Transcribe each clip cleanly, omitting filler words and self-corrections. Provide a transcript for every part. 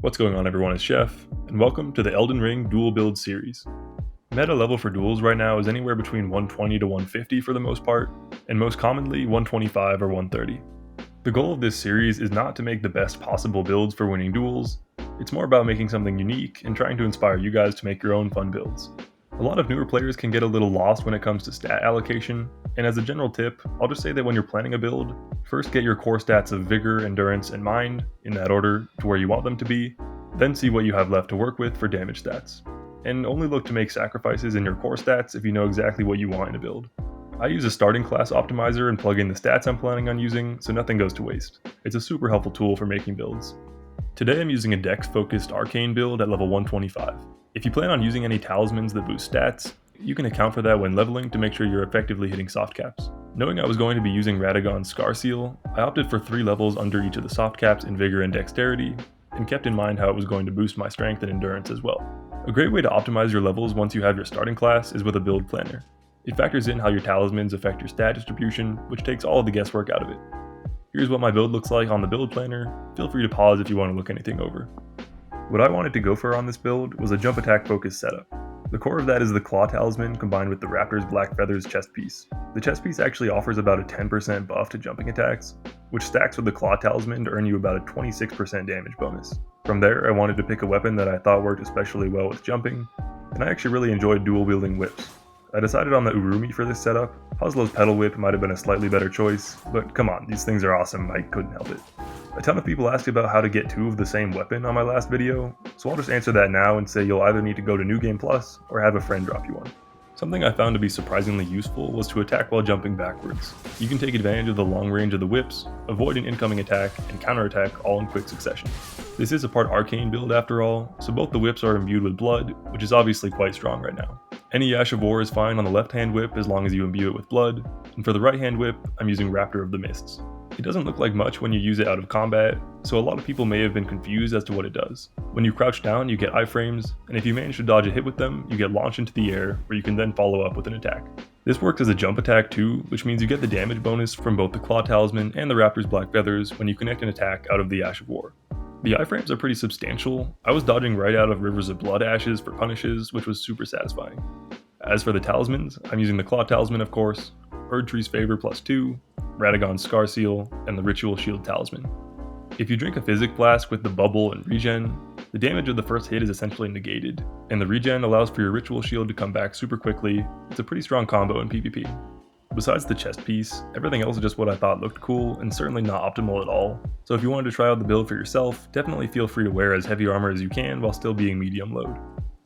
What's going on everyone, it's Chef, and welcome to the Elden Ring Duel build series. Meta level for duels right now is anywhere between 120 to 150 for the most part, and most commonly 125 or 130. The goal of this series is not to make the best possible builds for winning duels, it's more about making something unique and trying to inspire you guys to make your own fun builds. A lot of newer players can get a little lost when it comes to stat allocation, and as a general tip, I'll just say that when you're planning a build, first get your core stats of Vigor, Endurance, and Mind, in that order, to where you want them to be, then see what you have left to work with for damage stats. And only look to make sacrifices in your core stats if you know exactly what you want in a build. I use a starting class optimizer and plug in the stats I'm planning on using, so nothing goes to waste. It's a super helpful tool for making builds. Today I'm using a dex-focused arcane build at level 125. If you plan on using any talismans that boost stats, you can account for that when leveling to make sure you're effectively hitting soft caps. Knowing I was going to be using Radagon's Scar Seal, I opted for 3 levels under each of the soft caps in Vigor and Dexterity, and kept in mind how it was going to boost my strength and endurance as well. A great way to optimize your levels once you have your starting class is with a build planner. It factors in how your talismans affect your stat distribution, which takes all of the guesswork out of it. Here's what my build looks like on the build planner. Feel free to pause if you want to look anything over. What I wanted to go for on this build was a jump attack focused setup. The core of that is the Claw Talisman combined with the Raptor's Black Feathers chest piece. The chest piece actually offers about a 10% buff to jumping attacks, which stacks with the Claw Talisman to earn you about a 26% damage bonus. From there, I wanted to pick a weapon that I thought worked especially well with jumping, and I actually really enjoyed dual wielding whips. I decided on the Urumi for this setup. Puzzlo's Pedal Whip might have been a slightly better choice, but come on, these things are awesome, I couldn't help it. A ton of people asked about how to get 2 of the same weapon on my last video, so I'll just answer that now and say you'll either need to go to New Game Plus or have a friend drop you one. Something I found to be surprisingly useful was to attack while jumping backwards. You can take advantage of the long range of the whips, avoid an incoming attack, and counterattack all in quick succession. This is a part arcane build after all, so both the whips are imbued with blood, which is obviously quite strong right now. Any Ash of War is fine on the left hand whip as long as you imbue it with blood, and for the right hand whip, I'm using Raptor of the Mists. It doesn't look like much when you use it out of combat, so a lot of people may have been confused as to what it does. When you crouch down, you get iframes, and if you manage to dodge a hit with them, you get launched into the air, where you can then follow up with an attack. This works as a jump attack too, which means you get the damage bonus from both the Claw Talisman and the Raptor's Black Feathers when you connect an attack out of the Ash of War. The iframes are pretty substantial. I was dodging right out of Rivers of Blood Ashes for punishes, which was super satisfying. As for the talismans, I'm using the Claw Talisman of course, Erdtree's Favor +2, Radagon's Scar Seal, and the Ritual Shield Talisman. If you drink a Physic Blast with the Bubble and Regen, the damage of the first hit is essentially negated, and the Regen allows for your Ritual Shield to come back super quickly. It's a pretty strong combo in PvP. Besides the chest piece, everything else is just what I thought looked cool and certainly not optimal at all, so if you wanted to try out the build for yourself, definitely feel free to wear as heavy armor as you can while still being medium load.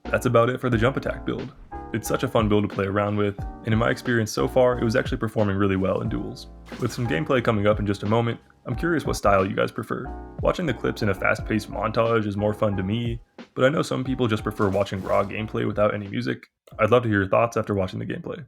That's about it for the jump attack build. It's such a fun build to play around with, and in my experience so far, it was actually performing really well in duels. With some gameplay coming up in just a moment, I'm curious what style you guys prefer. Watching the clips in a fast-paced montage is more fun to me, but I know some people just prefer watching raw gameplay without any music. I'd love to hear your thoughts after watching the gameplay.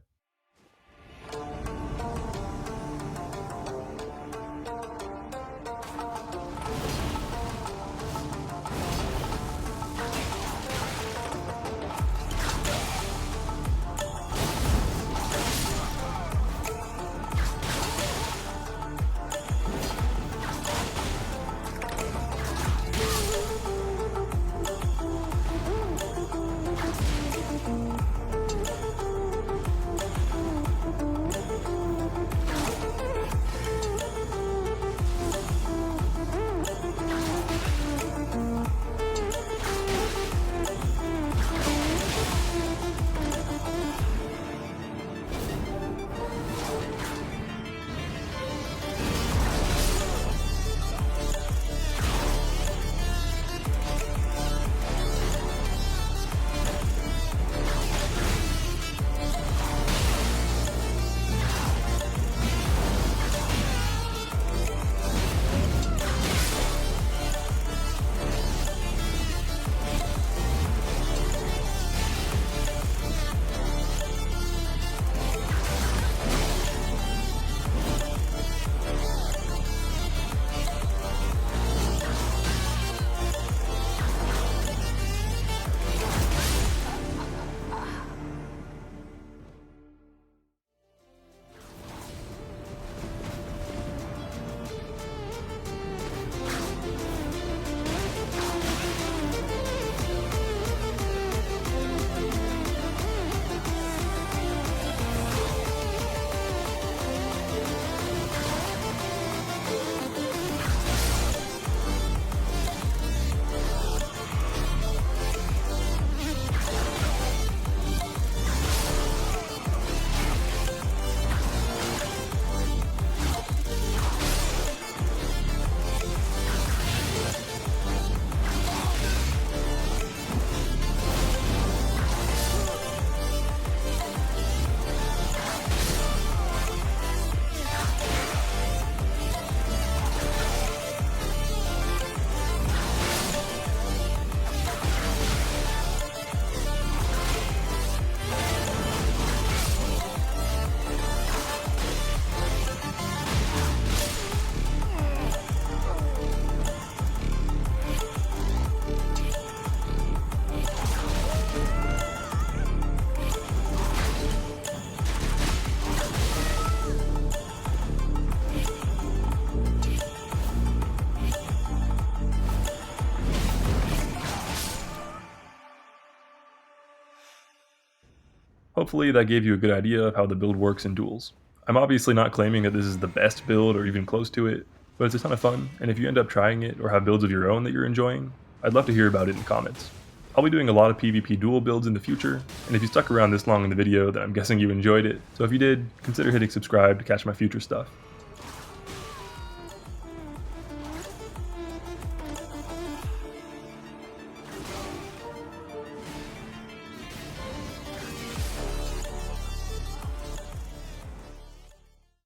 Hopefully that gave you a good idea of how the build works in duels. I'm obviously not claiming that this is the best build or even close to it, but it's a ton of fun, and if you end up trying it or have builds of your own that you're enjoying, I'd love to hear about it in the comments. I'll be doing a lot of PvP duel builds in the future, and if you stuck around this long in the video, then I'm guessing you enjoyed it, so if you did, consider hitting subscribe to catch my future stuff.